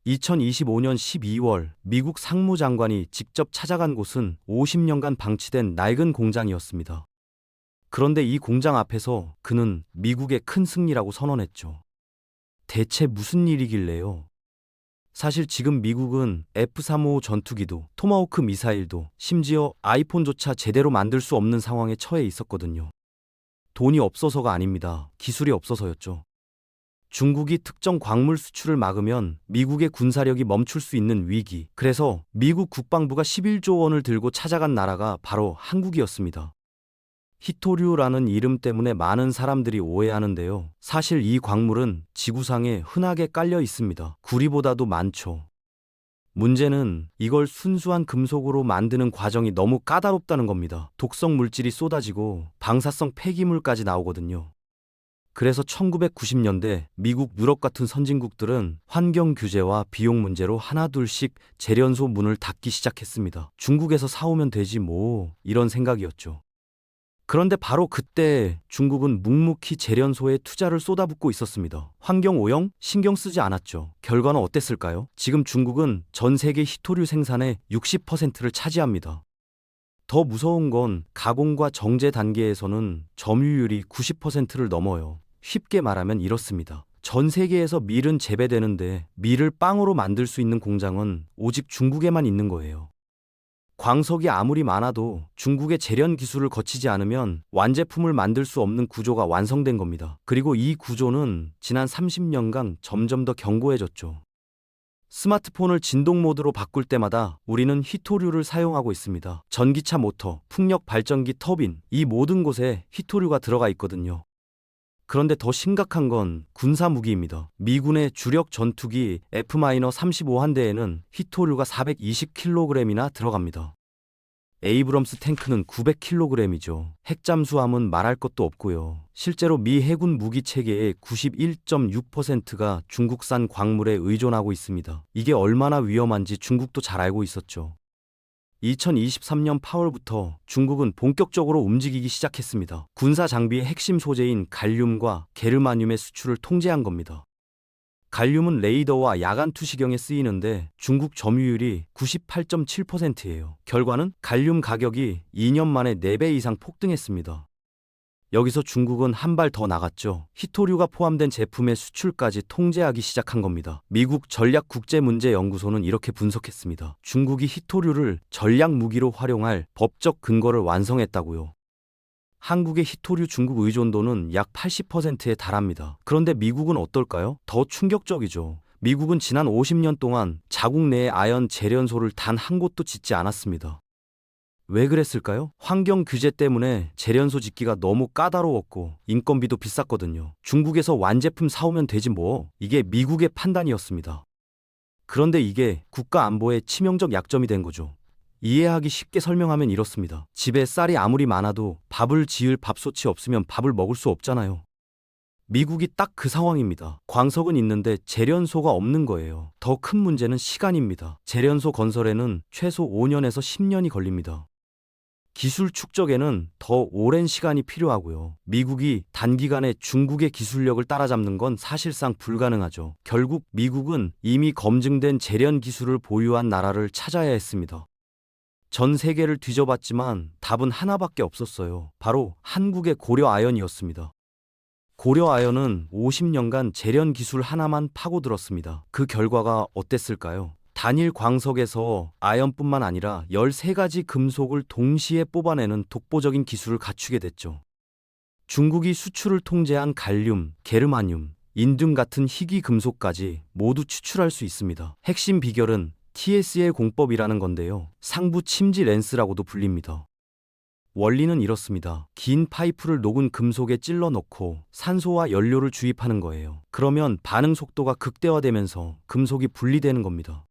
2025년 12월 미국 상무장관이 직접 찾아간 곳은 50년간 방치된 낡은 공장이었습니다. 그런데 이 공장 앞에서 그는 미국의 큰 승리라고 선언했죠. 대체 무슨 일이길래요? 사실 지금 미국은 F-35 전투기도, 토마호크 미사일도, 심지어 아이폰조차 제대로 만들 수 없는 상황에 처해 있었거든요. 돈이 없어서가 아닙니다. 기술이 없어서였죠. 중국이 특정 광물 수출을 막으면 미국의 군사력이 멈출 수 있는 위기. 그래서 미국 국방부가 11조 원을 들고 찾아간 나라가 바로 한국이었습니다. 히토류라는 이름 때문에 많은 사람들이 오해하는데요. 사실 이 광물은 지구상에 흔하게 깔려 있습니다. 구리보다도 많죠. 문제는 이걸 순수한 금속으로 만드는 과정이 너무 까다롭다는 겁니다. 독성 물질이 쏟아지고 방사성 폐기물까지 나오거든요. 그래서 1990년대 미국, 유럽 같은 선진국들은 환경 규제와 비용 문제로 하나둘씩 재련소 문을 닫기 시작했습니다. 중국에서 사오면 되지 뭐, 이런 생각이었죠. 그런데 바로 그때 중국은 묵묵히 재련소에 투자를 쏟아붓고 있었습니다. 환경 오염 신경 쓰지 않았죠. 결과는 어땠을까요? 지금 중국은 전 세계 히토류 생산의 60%를 차지합니다. 더 무서운 건 가공과 정제 단계에서는 점유율이 90%를 넘어요. 쉽게 말하면 이렇습니다. 전 세계에서 밀은 재배되는데 밀을 빵으로 만들 수 있는 공장은 오직 중국에만 있는 거예요. 광석이 아무리 많아도 중국의 재련 기술을 거치지 않으면 완제품을 만들 수 없는 구조가 완성된 겁니다. 그리고 이 구조는 지난 30년간 점점 더 견고해졌죠. 스마트폰을 진동 모드로 바꿀 때마다 우리는 히토류를 사용하고 있습니다. 전기차 모터, 풍력 발전기 터빈, 이 모든 곳에 히토류가 들어가 있거든요. 그런데 더 심각한 건 군사 무기입니다. 미군의 주력 전투기 F-35한대에는 히토류가 420kg이나 들어갑니다. 에이브럼스 탱크는 900kg이죠. 핵잠수함은 말할 것도 없고요. 실제로 미 해군 무기 체계의 91.6%가 중국산 광물에 의존하고 있습니다. 이게 얼마나 위험한지 중국도 잘 알고 있었죠. 2023년 8월부터 중국은 본격적으로 움직이기 시작했습니다. 군사 장비의 핵심 소재인 갈륨과 게르마늄의 수출을 통제한 겁니다. 갈륨은 레이더와 야간 투시경에 쓰이는데 중국 점유율이 98.7%예요. 결과는 갈륨 가격이 2년 만에 4배 이상 폭등했습니다. 여기서 중국은 한 발 더 나갔죠. 히토류가 포함된 제품의 수출까지 통제하기 시작한 겁니다. 미국 전략국제문제연구소는 이렇게 분석했습니다. 중국이 히토류를 전략 무기로 활용할 법적 근거를 완성했다고요. 한국의 히토류 중국 의존도는 약 80%에 달합니다. 그런데 미국은 어떨까요? 더 충격적이죠. 미국은 지난 50년 동안 자국 내에 아연 재련소를 단 한 곳도 짓지 않았습니다. 왜 그랬을까요? 환경 규제 때문에 재련소 짓기가 너무 까다로웠고 인건비도 비쌌거든요. 중국에서 완제품 사오면 되지 뭐. 이게 미국의 판단이었습니다. 그런데 이게 국가 안보에 치명적 약점이 된 거죠. 이해하기 쉽게 설명하면 이렇습니다. 집에 쌀이 아무리 많아도 밥을 지을 밥솥이 없으면 밥을 먹을 수 없잖아요. 미국이 딱 그 상황입니다. 광석은 있는데 재련소가 없는 거예요. 더 큰 문제는 시간입니다. 재련소 건설에는 최소 5년에서 10년이 걸립니다. 기술 축적에는 더 오랜 시간이 필요하고요. 미국이 단기간에 중국의 기술력을 따라잡는 건 사실상 불가능하죠. 결국 미국은 이미 검증된 재련 기술을 보유한 나라를 찾아야 했습니다. 전 세계를 뒤져봤지만 답은 하나밖에 없었어요. 바로 한국의 고려아연이었습니다. 고려아연은 50년간 재련 기술 하나만 파고들었습니다. 그 결과가 어땠을까요? 단일 광석에서 아연뿐만 아니라 13가지 금속을 동시에 뽑아내는 독보적인 기술을 갖추게 됐죠. 중국이 수출을 통제한 갈륨, 게르마늄, 인듐 같은 희귀 금속까지 모두 추출할 수 있습니다. 핵심 비결은 TSL 공법이라는 건데요. 상부 침지 렌스라고도 불립니다. 원리는 이렇습니다. 긴 파이프를 녹은 금속에 찔러 넣고 산소와 연료를 주입하는 거예요. 그러면 반응 속도가 극대화되면서 금속이 분리되는 겁니다.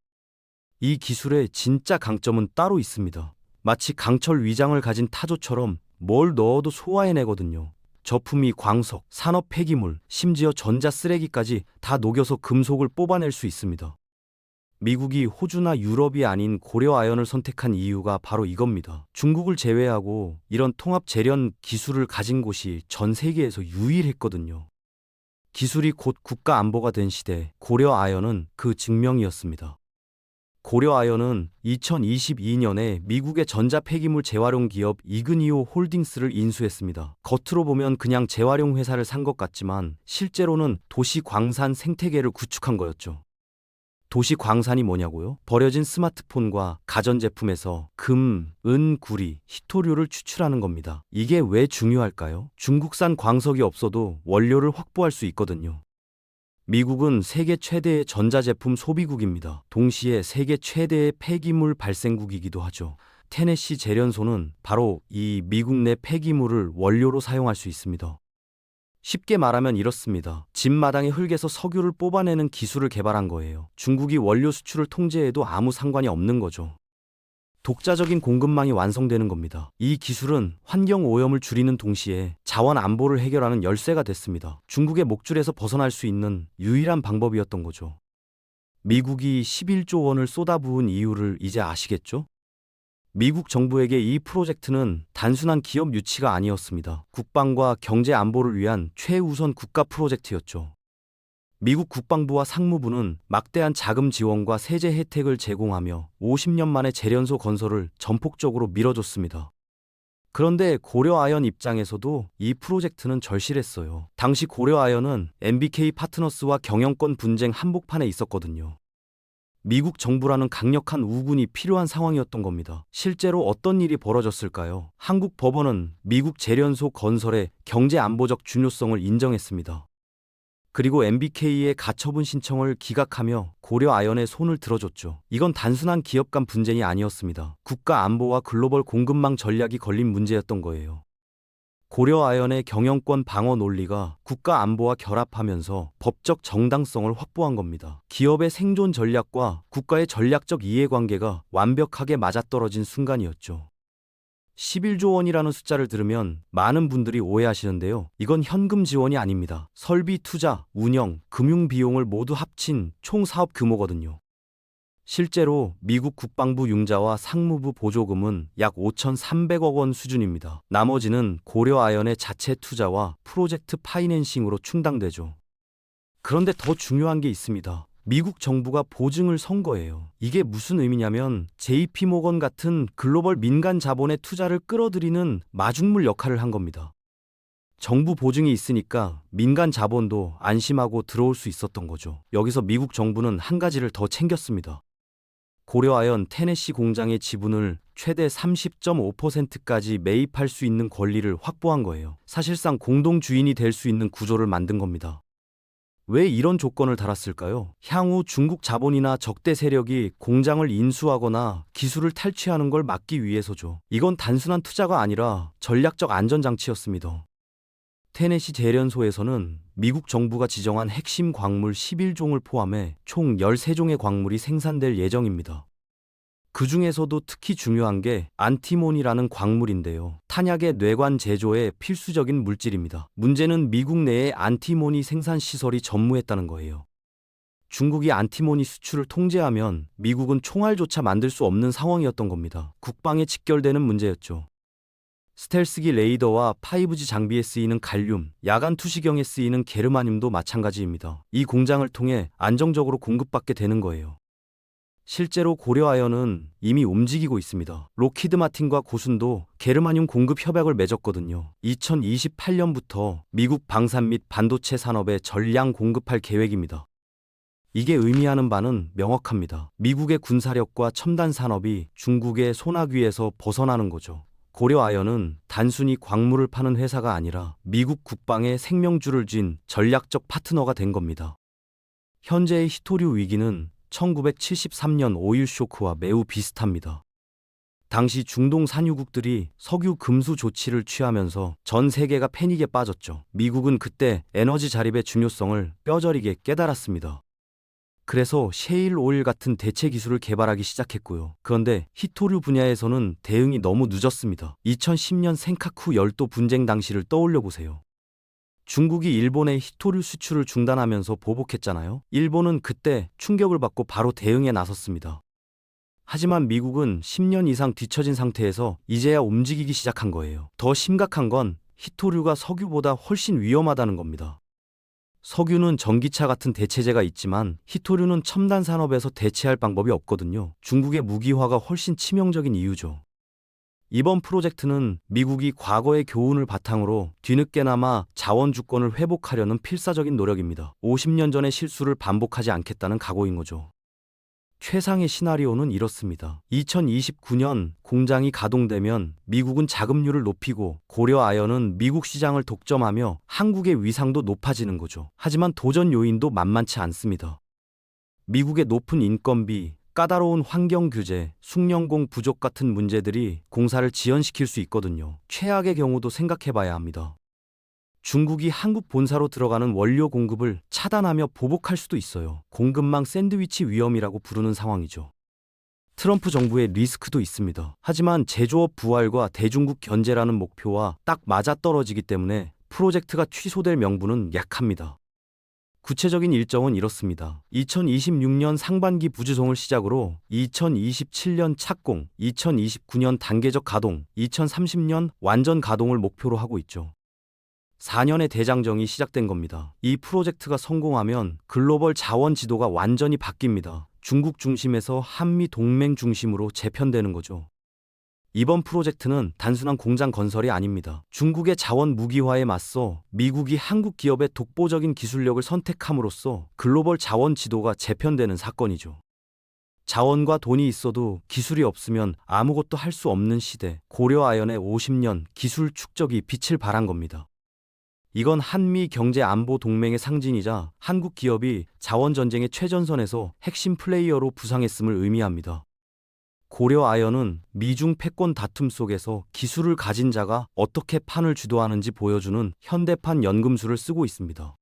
이 기술의 진짜 강점은 따로 있습니다. 마치 강철 위장을 가진 타조처럼 뭘 넣어도 소화해내거든요. 저품이 광석, 산업 폐기물, 심지어 전자 쓰레기까지 다 녹여서 금속을 뽑아낼 수 있습니다. 미국이 호주나 유럽이 아닌 고려아연을 선택한 이유가 바로 이겁니다. 중국을 제외하고 이런 통합 재련 기술을 가진 곳이 전 세계에서 유일했거든요. 기술이 곧 국가 안보가 된 시대, 고려아연은 그 증명이었습니다. 고려아연은 2022년에 미국의 전자폐기물 재활용 기업 이그니오 홀딩스를 인수했습니다. 겉으로 보면 그냥 재활용 회사를 산 것 같지만 실제로는 도시 광산 생태계를 구축한 거였죠. 도시 광산이 뭐냐고요? 버려진 스마트폰과 가전제품에서 금, 은, 구리, 희토류를 추출하는 겁니다. 이게 왜 중요할까요? 중국산 광석이 없어도 원료를 확보할 수 있거든요. 미국은 세계 최대의 전자제품 소비국입니다. 동시에 세계 최대의 폐기물 발생국이기도 하죠. 테네시 재련소는 바로 이 미국 내 폐기물을 원료로 사용할 수 있습니다. 쉽게 말하면 이렇습니다. 집 마당의 흙에서 석유를 뽑아내는 기술을 개발한 거예요. 중국이 원료 수출을 통제해도 아무 상관이 없는 거죠. 독자적인 공급망이 완성되는 겁니다. 이 기술은 환경 오염을 줄이는 동시에 자원 안보를 해결하는 열쇠가 됐습니다. 중국의 목줄에서 벗어날 수 있는 유일한 방법이었던 거죠. 미국이 11조 원을 쏟아부은 이유를 이제 아시겠죠? 미국 정부에게 이 프로젝트는 단순한 기업 유치가 아니었습니다. 국방과 경제 안보를 위한 최우선 국가 프로젝트였죠. 미국 국방부와 상무부는 막대한 자금 지원과 세제 혜택을 제공하며 50년 만에 재련소 건설을 전폭적으로 밀어줬습니다. 그런데 고려아연 입장에서도 이 프로젝트는 절실했어요. 당시 고려아연은 MBK 파트너스와 경영권 분쟁 한복판에 있었거든요. 미국 정부라는 강력한 우군이 필요한 상황이었던 겁니다. 실제로 어떤 일이 벌어졌을까요? 한국 법원은 미국 재련소 건설의 경제 안보적 중요성을 인정했습니다. 그리고 MBK의 가처분 신청을 기각하며 고려아연의 손을 들어줬죠. 이건 단순한 기업 간 분쟁이 아니었습니다. 국가 안보와 글로벌 공급망 전략이 걸린 문제였던 거예요. 고려아연의 경영권 방어 논리가 국가 안보와 결합하면서 법적 정당성을 확보한 겁니다. 기업의 생존 전략과 국가의 전략적 이해관계가 완벽하게 맞아떨어진 순간이었죠. 11조 원이라는 숫자를 들으면 많은 분들이 오해하시는데요. 이건 현금 지원이 아닙니다. 설비 투자, 운영, 금융 비용을 모두 합친 총 사업 규모거든요. 실제로 미국 국방부 융자와 상무부 보조금은 약 5,300억 원 수준입니다. 나머지는 고려아연의 자체 투자와 프로젝트 파이낸싱으로 충당되죠. 그런데 더 중요한 게 있습니다. 미국 정부가 보증을 선 거예요. 이게 무슨 의미냐면 JP모건 같은 글로벌 민간 자본의 투자를 끌어들이는 마중물 역할을 한 겁니다. 정부 보증이 있으니까 민간 자본도 안심하고 들어올 수 있었던 거죠. 여기서 미국 정부는 한 가지를 더 챙겼습니다. 고려아연 테네시 공장의 지분을 최대 30.5%까지 매입할 수 있는 권리를 확보한 거예요. 사실상 공동 주인이 될 수 있는 구조를 만든 겁니다. 왜 이런 조건을 달았을까요? 향후 중국 자본이나 적대 세력이 공장을 인수하거나 기술을 탈취하는 걸 막기 위해서죠. 이건 단순한 투자가 아니라 전략적 안전장치였습니다. 테네시 재련소에서는 미국 정부가 지정한 핵심 광물 11종을 포함해 총 13종의 광물이 생산될 예정입니다. 그 중에서도 특히 중요한 게 안티몬이라는 광물인데요. 탄약의 뇌관 제조에 필수적인 물질입니다. 문제는 미국 내에 안티모니 생산 시설이 전무했다는 거예요. 중국이 안티모니 수출을 통제하면 미국은 총알조차 만들 수 없는 상황이었던 겁니다. 국방에 직결되는 문제였죠. 스텔스기 레이더와 5G 장비에 쓰이는 갈륨, 야간 투시경에 쓰이는 게르마늄도 마찬가지입니다. 이 공장을 통해 안정적으로 공급받게 되는 거예요. 실제로 고려아연은 이미 움직이고 있습니다. 로키드 마틴과 고순도 게르마늄 공급 협약을 맺었거든요. 2028년부터 미국 방산 및 반도체 산업에 전량 공급할 계획입니다. 이게 의미하는 바는 명확합니다. 미국의 군사력과 첨단 산업이 중국의 소나귀에서 벗어나는 거죠. 고려아연은 단순히 광물을 파는 회사가 아니라 미국 국방에 생명줄을 쥔 전략적 파트너가 된 겁니다. 현재의 희토류 위기는 1973년 오일 쇼크와 매우 비슷합니다. 당시 중동 산유국들이 석유 금수 조치를 취하면서 전 세계가 패닉에 빠졌죠. 미국은 그때 에너지 자립의 중요성을 뼈저리게 깨달았습니다. 그래서 셰일 오일 같은 대체 기술을 개발하기 시작했고요. 그런데 희토류 분야에서는 대응이 너무 늦었습니다. 2010년 센카쿠 열도 분쟁 당시를 떠올려 보세요. 중국이 일본의 희토류 수출을 중단하면서 보복했잖아요. 일본은 그때 충격을 받고 바로 대응에 나섰습니다. 하지만 미국은 10년 이상 뒤처진 상태에서 이제야 움직이기 시작한 거예요. 더 심각한 건 희토류가 석유보다 훨씬 위험하다는 겁니다. 석유는 전기차 같은 대체제가 있지만 히토류는 첨단 산업에서 대체할 방법이 없거든요. 중국의 무기화가 훨씬 치명적인 이유죠. 이번 프로젝트는 미국이 과거의 교훈을 바탕으로 뒤늦게나마 자원 주권을 회복하려는 필사적인 노력입니다. 50년 전의 실수를 반복하지 않겠다는 각오인 거죠. 최상의 시나리오는 이렇습니다. 2029년 공장이 가동되면 미국은 자금률을 높이고 고려 아연은 미국 시장을 독점하며 한국의 위상도 높아지는 거죠. 하지만 도전 요인도 만만치 않습니다. 미국의 높은 인건비, 까다로운 환경 규제, 숙련공 부족 같은 문제들이 공사를 지연시킬 수 있거든요. 최악의 경우도 생각해 봐야 합니다. 중국이 한국 본사로 들어가는 원료 공급을 차단하며 보복할 수도 있어요. 공급망 샌드위치 위험이라고 부르는 상황이죠. 트럼프 정부의 리스크도 있습니다. 하지만 제조업 부활과 대중국 견제라는 목표와 딱 맞아떨어지기 때문에 프로젝트가 취소될 명분은 약합니다. 구체적인 일정은 이렇습니다. 2026년 상반기 부주송을 시작으로 2027년 착공, 2029년 단계적 가동, 2030년 완전 가동을 목표로 하고 있죠. 4년의 대장정이 시작된 겁니다. 이 프로젝트가 성공하면 글로벌 자원 지도가 완전히 바뀝니다. 중국 중심에서 한미 동맹 중심으로 재편되는 거죠. 이번 프로젝트는 단순한 공장 건설이 아닙니다. 중국의 자원 무기화에 맞서 미국이 한국 기업의 독보적인 기술력을 선택함으로써 글로벌 자원 지도가 재편되는 사건이죠. 자원과 돈이 있어도 기술이 없으면 아무것도 할 수 없는 시대, 고려아연의 50년 기술 축적이 빛을 발한 겁니다. 이건 한미 경제 안보 동맹의 상징이자 한국 기업이 자원 전쟁의 최전선에서 핵심 플레이어로 부상했음을 의미합니다. 고려 아연은 미중 패권 다툼 속에서 기술을 가진 자가 어떻게 판을 주도하는지 보여주는 현대판 연금술을 쓰고 있습니다.